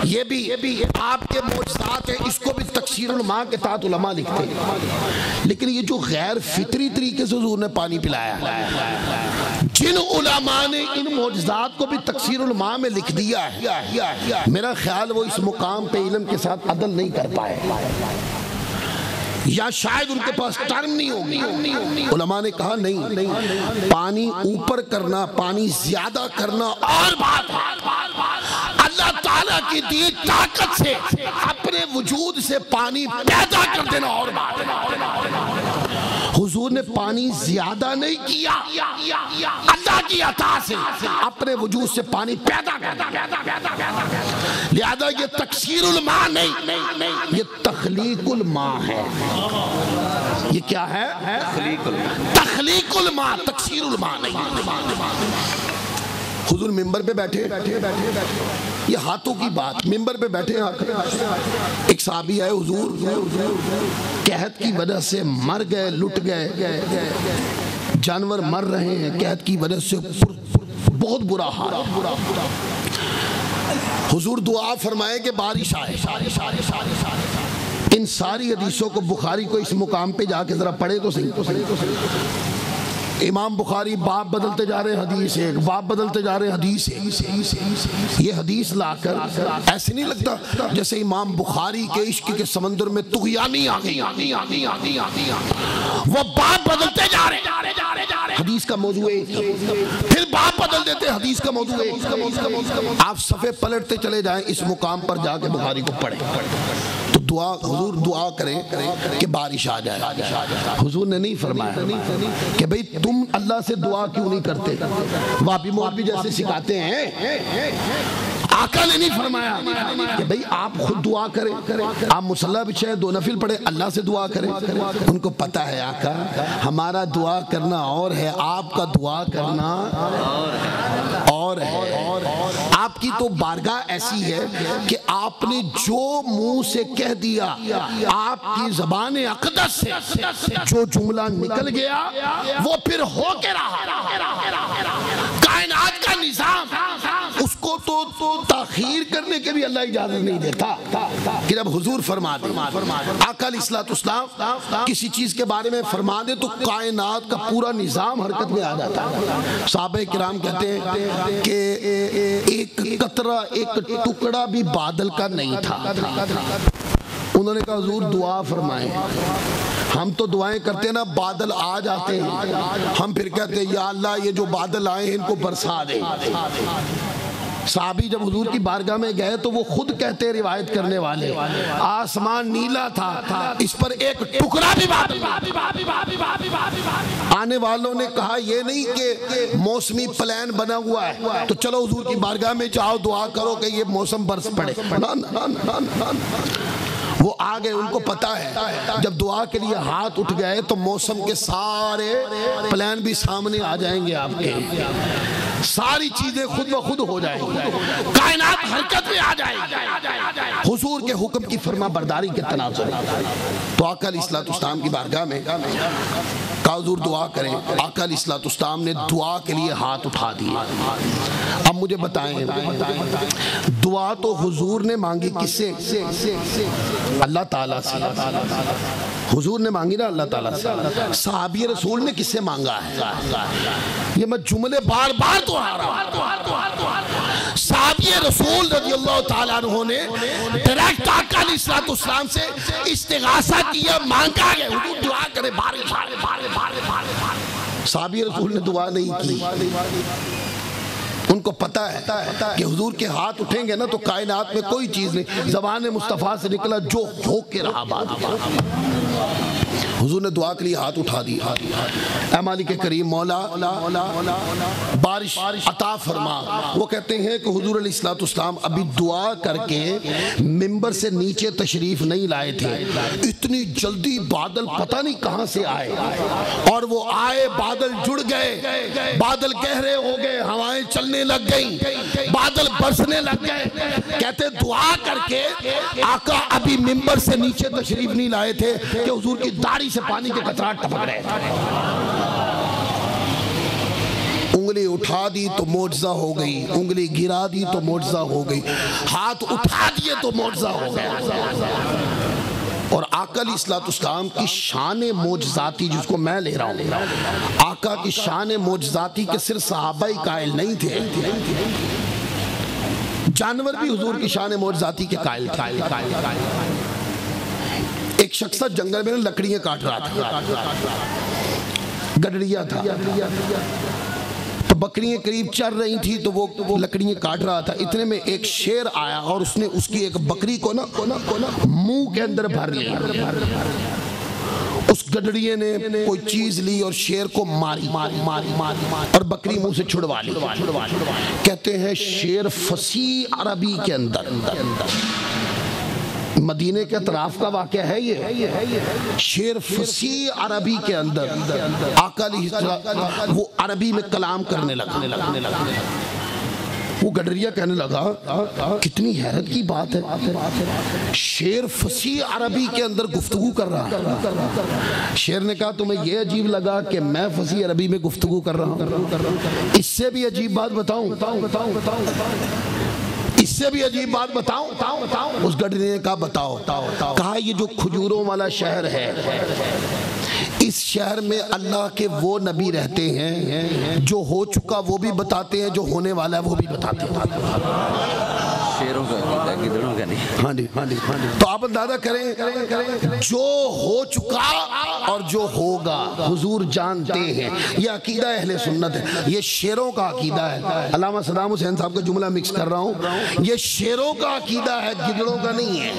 یہ بھی آپ کے معجزات ہیں، اس کو بھی تکثیر الماء کے تحت علماء لکھتے ہیں۔ لیکن یہ جو غیر فطری طریقے سے حضور نے پانی پلایا، جن علماء نے ان معجزات کو بھی تکثیر الماء میں لکھ دیا ہے، میرا خیال وہ اس مقام پہ علم کے ساتھ عدل نہیں کر پائے، یا شاید ان کے پاس ٹرم نہیں ہوگی۔ علماء نے کہا نہیں، پانی اوپر کرنا، پانی زیادہ کرنا اور بات ہے، اللہ تعالیٰ کی دی طاقت سے اپنے وجود سے پانی پیدا کر دینا اور بات ہے۔ حضور نے پانی زیادہ نہیں کیا، اللہ کی عطا سے اپنے وجود سے پانی پیدا کر دیا، لہذا یہ تکثیر الماء نہیں، یہ تخلیق الماء ہے۔ یہ کیا ہے؟ تخلیق الماء، تکثیر الماء نہیں۔ حضور ممبر پہ بیٹھے، یہ ہاتھوں کی بات، ممبر پہ بیٹھے، ایک صحابی ہے، حضور قحط کی وجہ سے مر گئے، لٹ گئے، جانور مر رہے ہیں قحط کی وجہ سے، بہت برا حال۔ حضور دعا فرمائے کہ بارش آئے۔ ان ساری حدیثوں کو بخاری کو اس مقام پہ جا کے ذرا پڑھے تو صحیح۔ امام بخاری باب بدلتے جا رہے حدیث ایک، باب بدلتے جا رہے حدیث ایک۔ یہ حدیث لا کر ایسے نہیں لگتا جیسے امام بخاری کے عشق کے سمندر میں طغیانی آ گئی، وہ باب بدلتے جا رہے، حدیث کا موضوع ہے، پھر باب بدل دیتے، حدیث کا موضوع ہے۔ آپ صفحے پلٹتے چلے جائیں، اس مقام پر جا کے بخاری کو پڑھیں تو دعا، حضور دعا کریں کہ بارش آ جائے۔ حضور نے نہیں فرمایا کہ بھئی تم اللہ سے دعا کیوں نہیں کرتے، وابی مولوی جیسے سکھاتے ہیں۔ آقا نے نہیں فرمایا کہ بھئی آپ خود دعا کریں، آپ مصلی بچھائیں، دو نفل پڑھیں، اللہ سے دعا کریں۔ ان کو پتا ہے آقا ہمارا دعا کرنا اور ہے، آپ کا دعا کرنا اور ہے۔ آپ کی تو بارگاہ ایسی ہے کہ آپ نے جو منہ سے کہہ دیا، آپ کی زبان اقدس سے جو جملہ نکل گیا وہ پھر ہو کے رہا۔ کائنات کا نظام، اس کو تو تاخیر کرنے کے بھی اللہ اجازت نہیں دیتا کہ جب حضور فرما دے، آقا علیہ السلام کسی چیز کے بارے میں فرما دے تو کائنات کا پورا نظام حرکت میں آ جاتا ہے۔ صحابہ کرام کہتے ہیں کہ ایک قطرہ، ایک ٹکڑا بھی بادل کا نہیں تھا۔ انہوں نے کہا حضور دعا فرمائیں۔ ہم تو دعائیں کرتے ہیں نا، بادل آ جاتے ہیں، ہم پھر کہتے ہیں یا اللہ یہ جو بادل آئے ہیں ان کو برسا دے۔ صحابی جب حضور کی بارگاہ میں گئے تو وہ خود کہتے ہیں، روایت کرنے والے، آسمان نیلا تھا، اس پر ایک ٹکڑا بھی بادل۔ آنے والوں نے کہا یہ نہیں کہ موسمی پلان بنا ہوا ہے تو چلو حضور کی بارگاہ میں جاؤ دعا کرو کہ یہ موسم برس پڑے۔ وہ آگئے، ان کو پتا ہے جب دعا کے لیے ہاتھ اٹھ گئے تو موسم کے سارے پلان بھی سامنے آ جائیں گے، آپ کے ساری چیزیں خود بخود ہو جائیں گی، کائنات حرکت میں آ جائے گی حضور کے حکم کی فرما برداری کے تناظر۔ تو آقا علیہ السلام کی بارگاہ میں کہا حضور دعا کریں۔ آقا علیہ السلام نے دعا کے لیے ہاتھ اٹھا دیے۔ اب مجھے بتائیں دعا تو حضور نے مانگی کس سے؟ اللہ تعالیٰ سے۔ حضور نے مانگی نا اللہ تعالیٰ سے۔ صحابی رسول نے کس سے مانگا ہے؟ یہ میں جملے بار بار تو آ رہا ہوں۔ صحابی رسول رضی اللہ تعالیٰ عنہ نے ڈائریکٹ آقا علیہ السلام سے استغاثہ کیا، مانگا گیا حضور دعا کرے بارش آئے۔ صحابی رسول نے دعا نہیں کی۔ ان کو پتا ہے کہ حضور کے ہاتھ اٹھیں گے نا تو کائنات میں کوئی چیز نہیں، زبان مصطفیٰ سے نکلا جو ہو کے رہا بات۔ حضور نے دعا کے لیے ہاتھ اٹھا دیا، اے مالک کریم مولا بارش عطا فرما۔ وہ کہتے ہیں کہ حضور علیہ السلام ابھی دعا کر کے ممبر سے نیچے تشریف نہیں لائے تھے، اتنی جلدی بادل پتہ نہیں کہاں سے آئے، اور وہ آئے بادل جڑ گئے، بادل گہرے ہو گئے، ہوائیں چلنے لگ گئیں، بادل برسنے لگ گئے۔ کہتے دعا کر کے آقا ابھی ممبر سے نیچے تشریف نہیں لائے تھے کہ حضور کی داڑھی سے پانی کے قطرات ٹپک رہے تھے، انگلی اٹھا دی تو معجزہ ہو گئی، انگلی گرا دی تو معجزہ ہو گئی، ہاتھ اٹھا دیے تو معجزہ ہو گیا۔ اور آقا علیہ السلام کی شان معجزاتی جس کو میں لے رہا ہوں، آقا کی شان معجزاتی کے صرف صحابہ ہی قائل نہیں تھے، جانور بھی حضور کی شان معجزاتی کے قائل تھے۔ ایک شخص جنگل میں لکڑیاں کاٹ رہا تھا، گڈڑیا تھا، تو بکریاں قریب چر رہی تھی تو وہ لکڑیاں کاٹ رہا تھا، اتنے میں ایک شیر آیا اور اس نے اس کی ایک بکری کو نا منہ کے اندر بھر لیا۔ اس گڈڑیے نے کوئی چیز لی اور شیر کو ماری اور بکری منہ سے چھڑوا لی۔ کہتے ہیں شیر فصیح عربی کے اندر، مدینے کے اطراف کا واقعہ ہے یہ، شیر فصیح عربی کے اندر آقا علیہ السلام وہ عربی میں کلام کرنے لگا۔ وہ گڈریا کہنے لگا کتنی حیرت کی بات ہے، شیر فصیح عربی کے اندر گفتگو کر رہا ہے۔ شیر نے کہا تمہیں یہ عجیب لگا کہ میں فصیح عربی میں گفتگو کر رہا ہوں؟ اس سے بھی عجیب بات بتاؤں، اس سے بھی عجیب بات بتاؤں؟ اس گڈری نے کہا بتاؤ۔ کہا یہ جو کھجوروں والا شہر ہے، اس شہر میں اللہ کے وہ نبی رہتے ہیں جو ہو چکا وہ بھی بتاتے ہیں، جو ہونے والا ہے وہ بھی بتاتے ہیں۔ شیروں کا گدڑوں کا نہیں۔ ہاں جی۔ تو آپ اندازہ کریں جو ہو چکا اور جو ہوگا حضور جانتے ہیں۔ یہ عقیدہ اہل سنت ہے، یہ شیروں کا عقیدہ ہے۔ علامہ صدام حسین صاحب کا جملہ مکس کر رہا ہوں، یہ شیروں کا عقیدہ ہے، گدڑوں کا نہیں ہے۔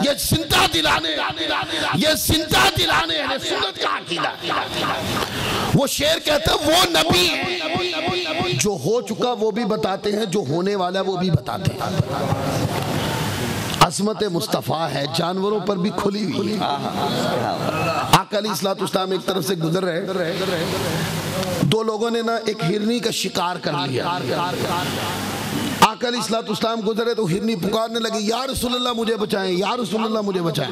یہ زندہ دلانے اہل سنت کا عقیدہ۔ وہ شیر کہتا ہے وہ نبی ہے جو ہو چکا وہ بھی بتاتے ہیں، جو ہونے والا وہ بھی بتاتے ہیں۔ عظمت مصطفیٰ ہے، جانوروں پر بھی کھلی ہوئی ہے۔ آقا علیہ السلام ایک طرف سے گزر رہے، دو لوگوں نے نا ایک ہرنی کا شکار کر لیا۔ آقا علیہ السلام گزرے تو ہرنی پکارنے لگے یا رسول اللہ مجھے بچائیں، یا رسول اللہ مجھے بچائیں۔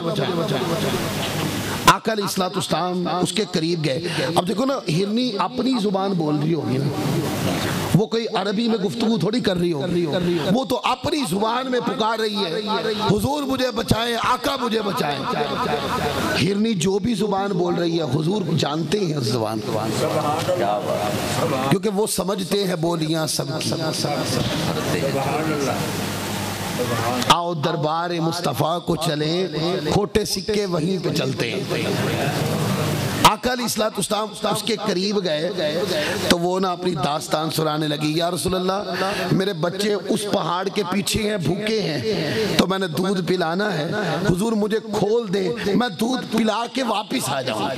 آقا علیہ السلام اس کے قریب گئے۔ اب دیکھو نا ہرنی اپنی زبان بول رہی ہوگی نا، وہ کوئی عربی میں گفتگو تھوڑی کر رہی ہوگی، وہ تو اپنی زبان میں پکار رہی ہے حضور مجھے بچائیں، آقا مجھے بچائیں۔ ہرنی جو بھی زبان بول رہی ہے حضور جانتے ہیں اس زبان کو، کیونکہ وہ سمجھتے ہیں بولیاں سب کی۔ آؤ دربار مصطفیٰ کو چلیں، کھوٹے سکے وہیں پہ چلتے ہیں۔ آقا علیہ السلام اس کے قریب گئے تو وہ نا اپنی داستان سنانے لگی۔ یا رسول اللہ میرے بچے اس پہاڑ کے پیچھے ہیں، بھوکے ہیں، تو میں نے دودھ پلانا ہے، حضور مجھے کھول دے، میں دودھ پلا کے واپس آ جاؤں۔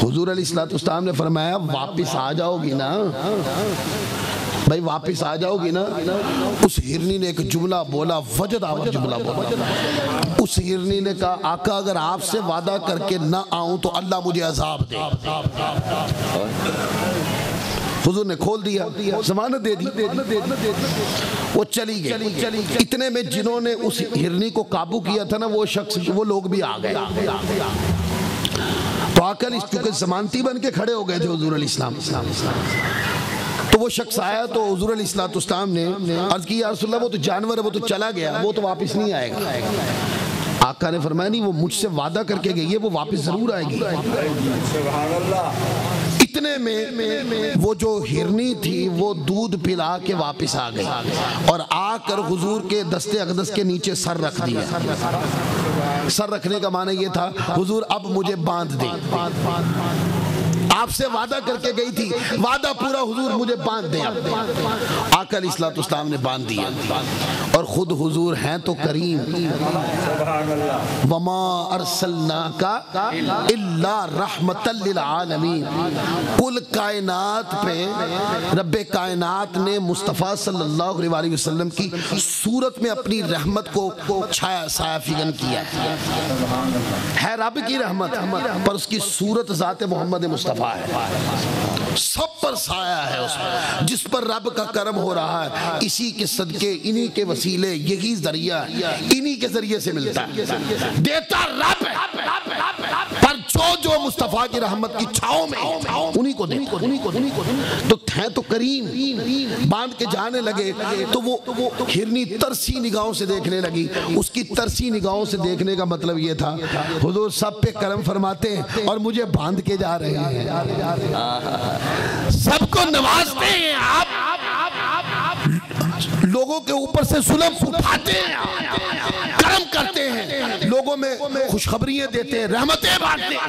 حضور علیہ السلام نے فرمایا واپس آ جاؤ گی نا بھائی، واپس آ جاؤ گی نا۔ اس ہرنی نے ایک جملہ بولا، وجد آور جملہ بولا۔ اس ہرنی نے کہا آقا اگر آپ سے وعدہ کر کے نہ آؤں تو اللہ مجھے عذاب دے۔ حضور نے کھول دیا، ضمانت دے دی، وہ چلی گئی۔ اتنے میں جنہوں نے اس ہرنی کو قابو کیا تھا نا وہ شخص، وہ لوگ بھی آ گئے۔ تو آقا چونکہ ضمانتی بن کے کھڑے ہو گئے تھے حضور علیہ السلام، تو وہ شخص آیا تو حضور علیہ السلام نے عرض کی یا رسول اللہ وہ تو جانور ہے، وہ تو چلا گیا، وہ تو واپس نہیں آئے گا۔ آقا نے فرمایا نہیں، وہ مجھ سے وعدہ کر کے گئی ہے، وہ واپس ضرور آئے گی۔ اتنے میں وہ جو ہرنی تھی وہ دودھ پلا کے واپس آ گئی اور آ کر حضور کے دست اقدس کے نیچے سر رکھ دیا۔ سر رکھنے کا معنی یہ تھا حضور اب مجھے باندھ دیں، آپ سے وعدہ کر کے گئی تھی، وعدہ پورا حضور مجھے باندھ دیں۔ آقا علیہ السلام نے باندھ دیا، اور خود حضور ہیں تو کریم، وما ارسلناک الا رحمتا للعالمین، کل کائنات پہ رب کائنات نے مصطفیٰ صلی اللہ علیہ وسلم کی صورت میں اپنی رحمت کو چھایا سایہ فگن کیا ہے۔ رب کی رحمت پر اس کی صورت ذات محمد مصطفیٰ ہے، سب پر سایہ ہے اس پر، جس پر رب کا کرم ہو رہا ہے اسی کے صدقے، انہی کے وسیلے، یہی ذریعہ، انہی کے ذریعے سے ملتا ہے۔ دیتا رب ہے پر جو مصطفیٰ کی رحمت کی چھاؤں میں انہی کو دیکھو. تو تھے تو کریم باندھ کے جانے لگے تو وہ ہرنی ترسی نگاہوں سے دیکھنے لگی. اس کی ترسی نگاہوں سے دیکھنے کا مطلب یہ تھا حضور سب پہ کرم فرماتے ہیں اور مجھے باندھ کے جا رہے ہیں. سب کو نوازتے ہیں آپ, لوگوں کے اوپر سے ظلم اٹھاتے ہیں, کرم کرتے ہیں, لوگوں میں خوشخبریاں دیتے ہیں, رحمتیں بانٹتے ہیں.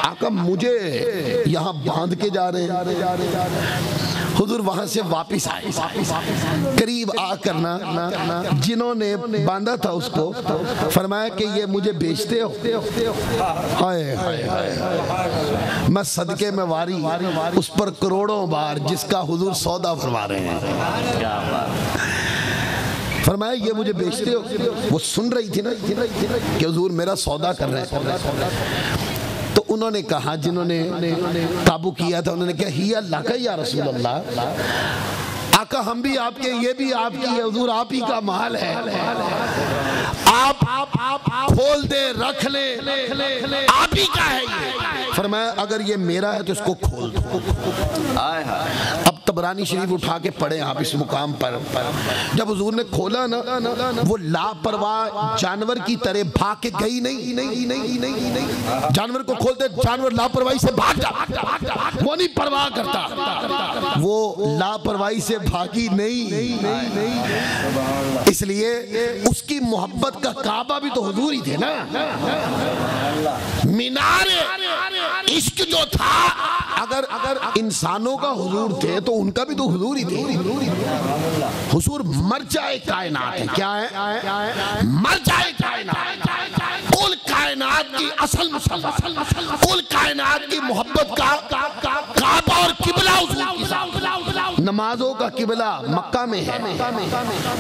آقا مجھے یہاں باندھ کے جا رہے ہیں. حضور وہاں سے واپس آئے, قریب آ کرنا جنہوں نے باندھا تھا اس کو فرمایا کہ یہ مجھے بیچتے ہو. میں صدقے میں واری اس پر کروڑوں بار جس کا حضور سودا فرما رہے ہیں. فرمایا یہ مجھے بیچتے ہو. وہ سن رہی تھی نا کہ حضور میرا سودا کر رہے ہیں. تو انہوں نے کہا, جنہوں نے قابو کیا تھا, انہوں نے کہا ہی اللہ کا یا رسول اللہ, آقا ہم بھی آپ کے, یہ بھی آپ کی ہے حضور, آپ ہی کا مال ہے, آپ کھول دے رکھ لے, آپ ہی کا ہے یہ. فرمایا اگر یہ میرا ہے تو اس کو کھول دو. اب طبرانی شریف اٹھا کے پڑھیں آپ اس مقام پر. جب حضور نے کھولا نا, وہ لاپرواہ جانور کی طرح بھاگ کے گئی نہیں. جانور کو کھولتے جانور لاپرواہی سے بھاگ جاتا, وہ نہیں پرواہ کرتا, وہ لاپرواہی سے بھاگی نہیں. اس لیے اس کی محبت کا کعبہ بھی تو حضور ہی تھے نا. مینار عشق جو تھا, اگر انسانوں کا حضور تھے تو ان کا بھی تو حضور ہی تھے. حضور مرجع کائنات ہے. کیا ہے؟ مرجع کائنات. کل کائنات کی اصل مصطفیٰ, کل کائنات کی محبت کا کعبہ اور قبلہ حضور کی ذات. نمازوں کا قبلہ مکہ میں ہے,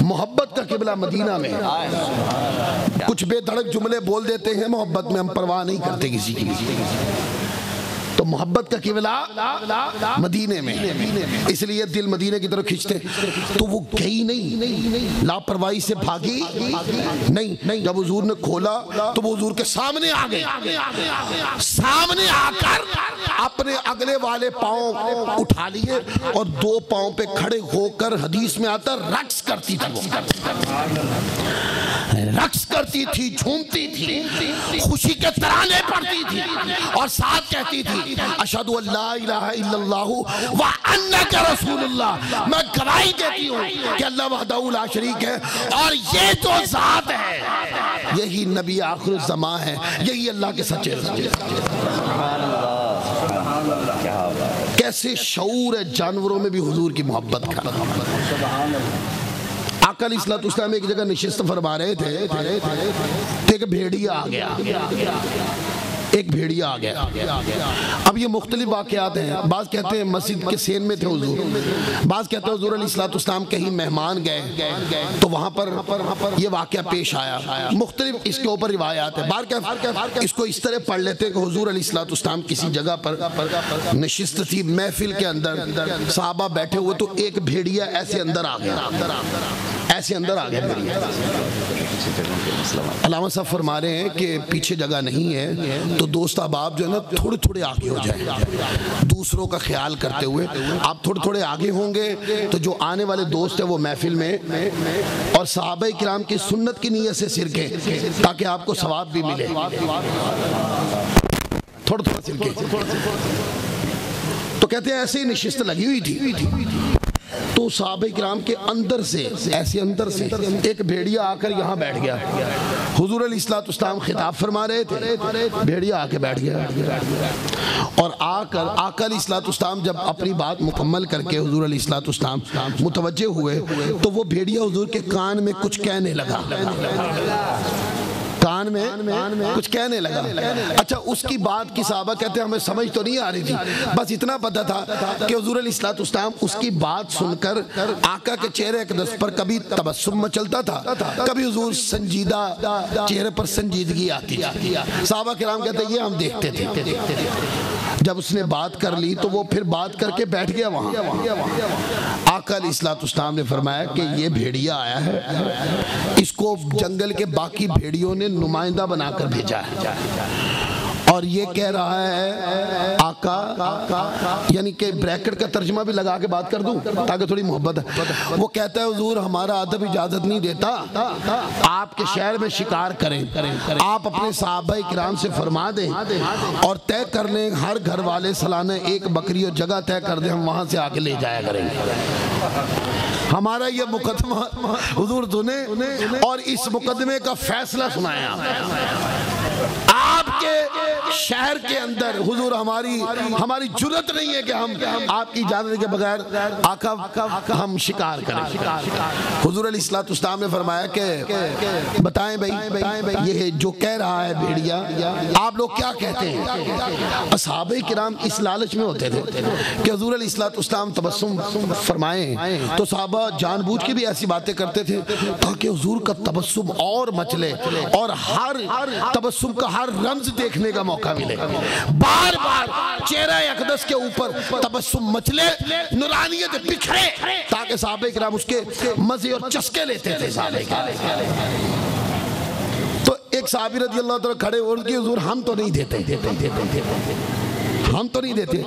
محبت کا قبلہ مدینہ میں ہے. کچھ بے دھڑک جملے بول دیتے ہیں محبت میں, ہم پرواہ نہیں کرتے کسی کی. تو محبت کا قبلہ مدینے میں, اس لیے دل مدینے کی طرف کھنچتے. تو وہ گئی نہیں, لاپرواہی سے بھاگی نہیں. جب حضور نے کھولا تو وہ حضور کے سامنے آ گئے. سامنے آ کر اپنے اگلے والے پاؤں اٹھا لیے اور دو پاؤں پہ کھڑے ہو کر, حدیث میں آتا رقص کرتی تھی, رقص کرتی تھی, جھومتی تھی, خوشی کے ترانے پڑھتی تھی اور ساتھ کہتی تھی اشہدو ان لا الہ الا اللہ وانک رسول اللہ. میں گواہی دیتی ہوں کہ اللہ وحدہ لا شریک ہے اور یہ جو ذات ہے یہی نبی آخر الزمان ہے, یہی اللہ کے سچے رسول. کیسے شعور ہے جانوروں میں بھی حضور کی محبت کا. آقا علیہ السلام ایک جگہ نشست فرما رہے تھے, ایک بھیڑیا آ گیا. اب یہ مختلف واقعات ہیں. بعض کہتے ہیں مسجد کے سین میں تھے حضور, بعض کہتے ہیں حضور علیہ السلام کہیں مہمان گئے تو وہاں پر یہ واقعہ پیش آیا. مختلف اس کے اوپر روایات ہیں. بار اس کو اس طرح پڑھ لیتے ہیں کہ حضور علیہ السلام کسی جگہ پر نشست تھی, محفل کے اندر صحابہ بیٹھے ہوئے, تو ایک بھیڑیا ایسے اندر آ گیا. علامہ صاحب فرما رہے ہیں کہ پیچھے جگہ نہیں ہے, تو دوست احباب جو ہے نا تھوڑے تھوڑے آگے ہو جائیں, دوسروں کا خیال کرتے ہوئے آپ تھوڑے تھوڑے آگے ہوں گے تو جو آنے والے دوست ہیں وہ محفل میں اور صحابہ کرام کی سنت کی نیت سے سرکیں تاکہ آپ کو ثواب بھی ملے. تھوڑا تھوڑا سرکیں. تو کہتے ہیں ایسے ہی نشست لگی ہوئی تھی, تو صحابہ کرام کے اندر سے ایک بھیڑیا آ کر یہاں بیٹھ گیا. حضور علیہ السلام خطاب فرما رہے تھے, بھیڑیا آ کے بیٹھ گیا. اور آقا علیہ السلام جب اپنی بات مکمل کر کے حضور علیہ السلام متوجہ ہوئے تو وہ بھیڑیا حضور کے کان میں کچھ کہنے لگا. اچھا, اس کی بات کی صحابہ کہتے ہیں ہمیں سمجھ تو نہیں آ رہی تھی, بس اتنا پتہ تھا کہ حضور علیہ السلام اس کی بات سن کر آقا کے چہرے اقدس پر کبھی تبسم مچلتا تھا, کبھی حضور سنجیدہ چہرے پر سنجیدگی آتی. صحابہ کرام کہتے ہیں یہ ہم دیکھتے تھے. جب اس نے بات کر لی تو وہ پھر بات کر کے بیٹھ گیا وہاں. آقا علیہ السلام نے فرمایا کہ یہ بھیڑیا آیا ہے, اس کو جنگل کے باقی بھیڑیوں نے نمائندہ بنا کر بھیجا ہے, اور اور یہ کہہ رہا ہے آقا، یعنی کہ بریکٹ کا ترجمہ بھی لگا کے بات کر دوں تاکہ تھوڑی محبت ہے. وہ کہتا ہے حضور ہمارا ادب اجازت نہیں دیتا آپ کے شہر میں شکار کریں، آپ اپنے صحابہ کرام سے فرما دیں اور طے کر لیں ہر گھر والے سالانہ ایک بکری اور جگہ طے کر دیں، ہم وہاں سے آ کے لے جایا کریں گے. ہمارا یہ مقدمہ حضور سنیں اور اس مقدمے کا فیصلہ سنایا. آپ کے شہر کے اندر حضور ہماری جرت نہیں ہے کہ ہم آپ کی اجازت کے بغیر آقا ہم شکار کریں. حضور علیہ السلام نے فرمایا کہ بتائیں بھائی یہ جو کہہ رہا ہے بھیڑیا آپ لوگ کیا کہتے ہیں؟ اصحابہ کرام اس لالچ میں ہوتے تھے کہ حضور علیہ السلام تبسم فرمائیں تو صحابہ جان بوجھ کے بھی ایسی باتیں کرتے تھے تاکہ حضور کا تبسم اور مچلے اور ہر تبسم کا ہر رمز دیکھنے کا موقع ملے. بار بار چہرہ اقدس کے اوپر تبسم مچلے، نورانیت بکھرے تاکہ صحابہ کرام اس کے مزے اور چسکے لیتے تھے. تو ایک صحابی رضی اللہ تعالیٰ کھڑے اور کہ حضور ہم تو نہیں دیتے، ہم تو نہیں دیتے.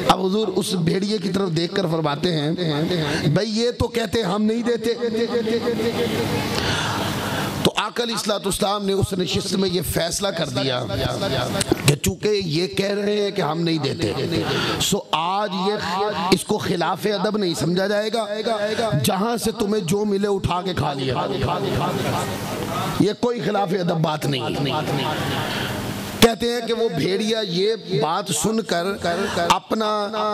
اب حضور اس بھیڑیے کی طرف دیکھ کر فرماتے ہیں بھائی یہ تو کہتے ہم نہیں دیتے. تو آقا علیہ السلام نے اس نشست میں یہ فیصلہ کر دیا کہ چونکہ یہ کہہ رہے ہیں کہ ہم نہیں دیتے سو آج یہ اس کو خلاف ادب نہیں سمجھا جائے گا، جہاں سے تمہیں جو ملے اٹھا کے کھا لیا. یہ کوئی خلاف ادب بات نہیں. کہتے ہیں کہ وہ بھیڑیا یہ بات سن کر اپنا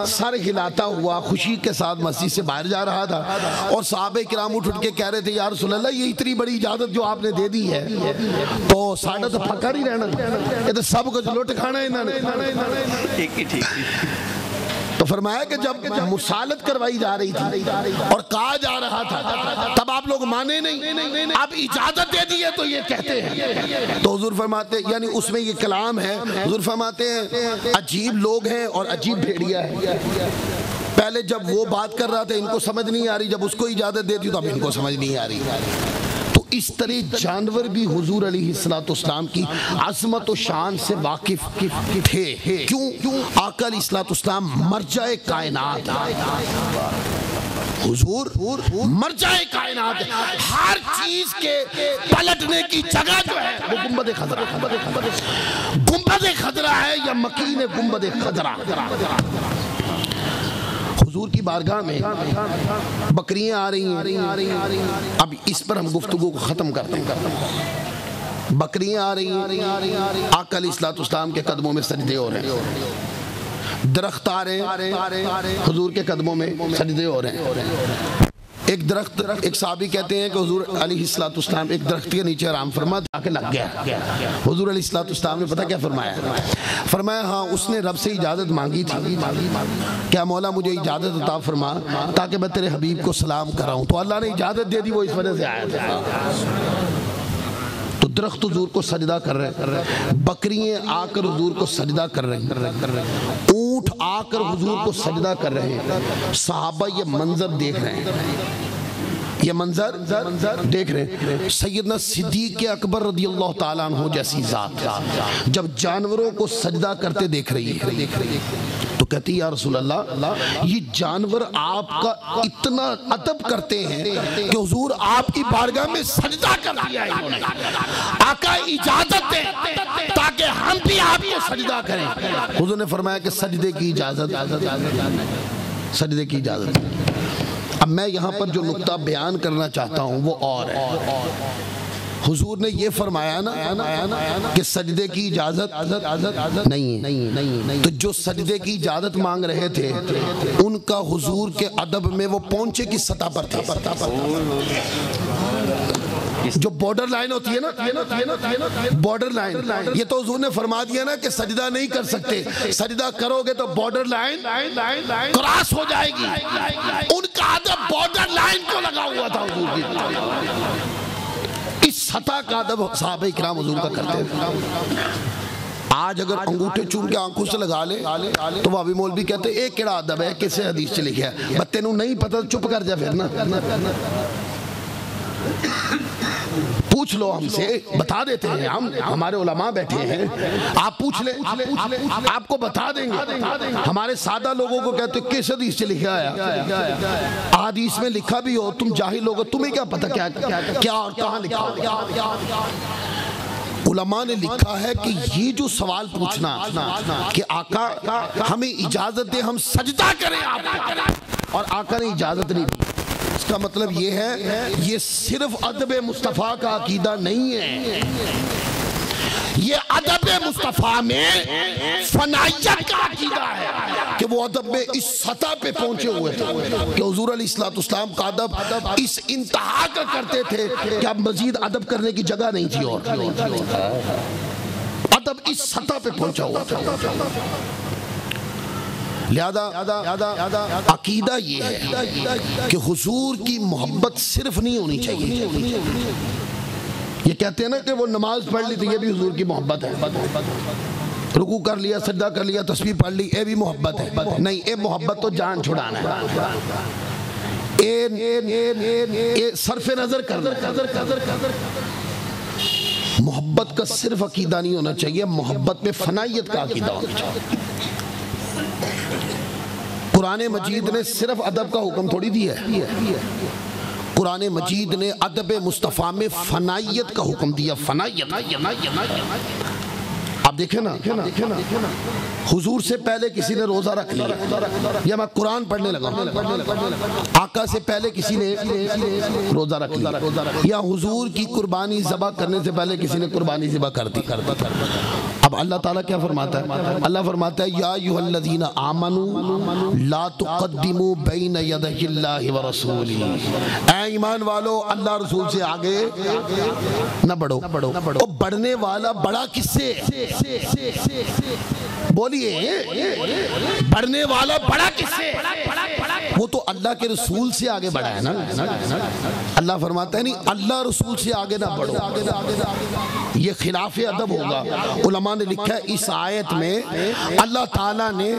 سر ہلاتا ہوا خوشی کے ساتھ مسجد سے باہر جا رہا تھا اور صحابہ کرام اٹھ کے کہہ رہے تھے یا رسول اللہ یہ اتنی بڑی اجازت جو آپ نے دے دی ہے تو ساڑھا تو پھکا نہیں رہنا، یہ تو سب کچھ لوٹ کھانا ہے انہوں نے. تو فرمایا کہ جب مسالت کروائی جا رہی تھی اور کہا جا رہا تھا تب آپ لوگ مانے نہیں، اب اجازت دے دی ہے تو یہ کہتے ہیں. تو حضور فرماتے یعنی اس میں یہ کلام ہے، حضور فرماتے ہیں عجیب لوگ ہیں اور عجیب بھیڑیا ہے. پہلے جب وہ بات کر رہا تھا ان کو سمجھ نہیں آ رہی، جب اس کو اجازت دیتی تو اب ان کو سمجھ نہیں آ رہی. اس طرح جانور بھی حضور علیہ السلام کی عظمت و شان سے واقف تھے. کیوں؟ آقا علیہ السلام مرجع کائنات، حضور مرجع کائنات، ہر چیز کے پلٹنے کی جگہ جو ہے وہ گنبد خضرا. گنبد خضرا ہے یا مکین گنبد خضرا. حضور کی بارگاہ میں بکریاں آ رہی ہیں. اب اس پر ہم گفتگو کو ختم کرتے ہیں. بکریاں آ رہی ہیں، آقا علیہ السلام کے قدموں میں سجدے ہو رہے ہیں. درخت آ رہے ہیں، حضور کے قدموں میں سجدے ہو رہے ہیں. ایک درخت، ایک صحابی کہتے ہیں کہ حضور علیہ السلام ایک درخت کے نیچے آرام فرما جا کے لگ گیا. حضور علیہ السلام نے پتہ کیا فرمایا ہاں اس نے رب سے اجازت مانگی تھی کیا مولا مجھے اجازت عطا فرما تاکہ میں تیرے حبیب کو سلام کراؤں. تو اللہ نے اجازت دے دی، وہ اس وجہ سے آیا تھا. تو درخت حضور کو سجدہ کر رہے ہیں، بکریاں آ کر حضور کو سجدہ کر رہے ہیں، اونٹ آ کر حضور کو سجدہ کر رہے ہیں. صحابہ یہ منظر دیکھ رہے ہیں، یہ منظر دیکھ رہے ہیں. سیدنا صدیق اکبر رضی اللہ تعالیٰ عنہ جیسی ذات جب جانوروں کو سجدہ کرتے دیکھ رہی ہے تو کہتی یا رسول اللہ یہ جانور آپ کا اتنا ادب کرتے ہیں کہ حضور آپ کی بارگاہ میں سجدہ کر دیا ہے. آقا اجازت دیں تاکہ ہم بھی آپ کو سجدہ کریں. حضور نے فرمایا کہ سجدے کی اجازت، سجدے کی اجازت. اب میں یہاں پر جو نقطہ بیان کرنا چاہتا ہوں وہ اور ہے. حضور نے یہ فرمایا نا کہ سجدے کی اجازت نہیں ہے. تو جو سجدے کی اجازت مانگ رہے تھے ان کا حضور کے ادب میں وہ پہنچے کی سطح پر تھا. جو بارڈر لائن ہوتی ہے نا، بارڈر لائن، یہ تو حضور نے فرما دیا نا کہ سجدہ نہیں کر سکتے، سجدہ کرو گے تو بارڈر لائن کراس ہو جائے گی. ان کا ادب بارڈر لائن کو لگا ہوا تھا حضور کی. اس سطح کا ادب صحابہ کرام حضور کا کرتے تھے. آج اگر انگوٹھے چوم کے آنکھوں سے لگا لے تو وہ ابھی مولوی کہتے ہیں ایک کیڑا ادب ہے کسے حدیث چلے گیا بس تینوں نہیں پتہ چپ کر جا. پھر نا پوچھ لو ہم سے، بتا دیتے ہیں ہم، ہمارے علماء بیٹھے ہیں، آپ پوچھ لیں، آپ کو بتا دیں گے۔ ہمارے سادہ لوگوں کو کہتے ہیں کس حدیث سے لکھا ہے؟ حدیث میں لکھا بھی ہو، تم جاہل لوگو، تمہیں کیا پتہ کیا اور کہاں لکھا ہو؟ علماء نے لکھا ہے کہ یہ جو سوال پوچھنا کہ آقا ہمیں اجازت دے ہم سجدہ کریں آپ کو، اور آقا نے اجازت نہیں دی، اس کا مطلب یہ ہے یہ صرف ادب مصطفیٰ کا عقیدہ نہیں ہے، یہ ادب مصطفیٰ میں فنائیت کا عقیدہ ہے کہ وہ ادب میں اس سطح پہ پہنچے ہوئے تھے کہ حضور علیہ السلام کا ادب اس انتہا کا کرتے تھے کہ اب مزید ادب کرنے کی جگہ نہیں تھی، اور ادب اس سطح پہ پہنچا ہوا تھا۔ لہذا عقیدہ یہ ہے کہ حضور کی محبت صرف نہیں ہونی چاہیے۔ یہ کہتے ہیں نا کہ وہ نماز پڑھ لی تھی، یہ بھی حضور کی محبت ہے، رکوع کر لیا، سجدہ کر لیا، تسبیح پڑھ لی، یہ بھی محبت ہے، نہیں، یہ محبت تو جان چھڑانا ہے، یہ صرف نظر کرنا۔ محبت کا صرف عقیدہ نہیں ہونا چاہیے، محبت میں فنائیت کا عقیدہ ہونا چاہیے۔ قرآن مجید نے صرف ادب کا حکم تھوڑی دیا ہے، قرآن مجید نے ادب مصطفیٰ میں فنائیت کا حکم دیا، فنائیت۔ آپ دیکھیں نا، حضور سے پہلے کسی نے روزہ رکھ لیا، یا میں قرآن پڑھنے لگا، آقا سے پہلے کسی نے روزہ رکھ لیا، یا حضور کی قربانی ذبح کرنے سے پہلے کسی نے قربانی ذبح کر دی۔ اب اللہ تعالیٰ کیا فرماتا ہے؟ اللہ فرماتا ہے یا ایھا الذین آمنوا لا تقدموا بین یدی اللہ ورسولہ، اے ایمان والو اللہ رسول سے آگے نہ بڑھو۔ اور بڑھنے والا بڑا کس سے؟ بولیے، بڑھنے والا بڑا کس سے؟ وہ تو اللہ کے رسول سے آگے بڑھا ہے نا۔ اللہ فرماتا ہے نہیں، اللہ رسول سے آگے نہ بڑھو، یہ خلاف ادب ہوگا۔ علماء نے لکھا ہے اس آیت میں اللہ تعالیٰ نے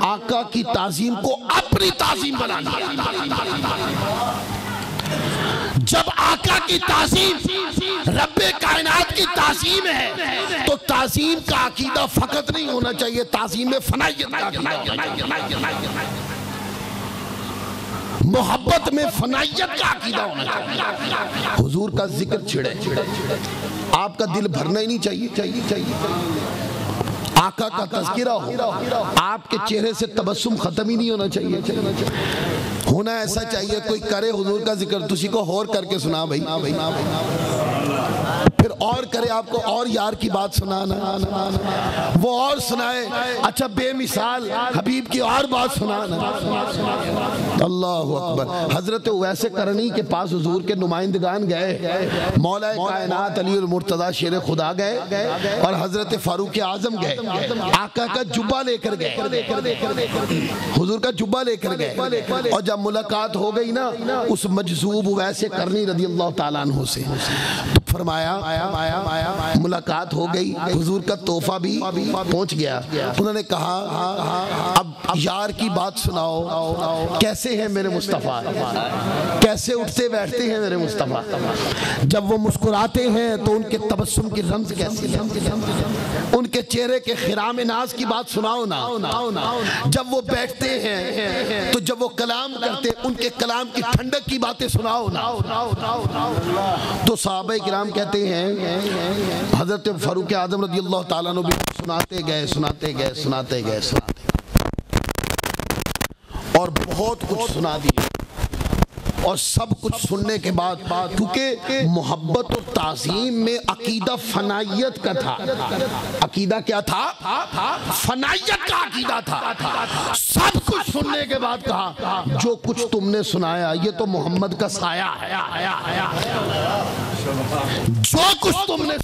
آقا کی تعظیم کو اپنی تعظیم بنا لیا۔ جب آقا کی تعظیم رب کائنات کی تعظیم ہے تو تعظیم کا عقیدہ فقط نہیں ہونا چاہیے، تعظیم میں فنائیت کا عقیدہ، محبت میں فنائیت کا عقیدہ ہونا چاہیے۔ حضور کا ذکر چھڑے، آپ کا دل بھرنا ہی نہیں چاہیے، آقا کا تذکرہ ہو، آپ کے چہرے سے تبسم ختم ہی نہیں ہونا چاہیے، ہونا ایسا چاہیے کوئی کرے حضور کا ذکر تسی کو اور کر کے سنا بھائی، پھر اور کرے آپ کو اور یار کی بات سنانا، وہ اور سنائے، اچھا بے مثال حبیب کی اور بات سنانا۔ اللہ اکبر۔ حضرت اویس کرنی کے پاس حضور کے نمائندگان گئے، مولا کائنات علی المرتضیٰ شیر خدا گئے، اور حضرت فاروق اعظم گئے، آقا کا جبہ لے کر گئے، حضور کا جبہ لے کر گئے، اور جب ملاقات ہو گئی نا اس مجذوب اویس کرنی رضی اللہ تعالیٰ عنہ سے، تو فرمایا ملاقات ہو گئی، حضور کا تحفہ بھی پہنچ گیا، انہوں نے کہا اب یار کی بات سناؤ، کیسے ہیں میرے مصطفیٰ، کیسے اٹھتے بیٹھتے ہیں میرے مصطفیٰ، جب وہ مسکراتے ہیں تو ان کے تبسم کی رمز کیسی ہے، ان کے چہرے کے خرام ناز کی بات سناؤ نا، جب وہ بیٹھتے ہیں تو جب وہ کلام کرتے ان کے کلام کی ٹھنڈک کی باتیں سناؤ نا۔ تو صحابہ کرام کہتے ہیں حضرت فاروق اعظم رضی اللہ تعالیٰ عنہ بھی سناتے گئے اور بہت کچھ سنا دیا، اور سب کچھ سننے کے بعد کیونکہ محبت اور تعظیم میں عقیدہ فنائیت کا تھا، عقیدہ کیا تھا؟ فنائیت کا عقیدہ تھا۔ سب کچھ سننے کے بعد کہا جو کچھ تم نے سنایا یہ تو محمد کا سایہ ہے، جو کچھ تم نے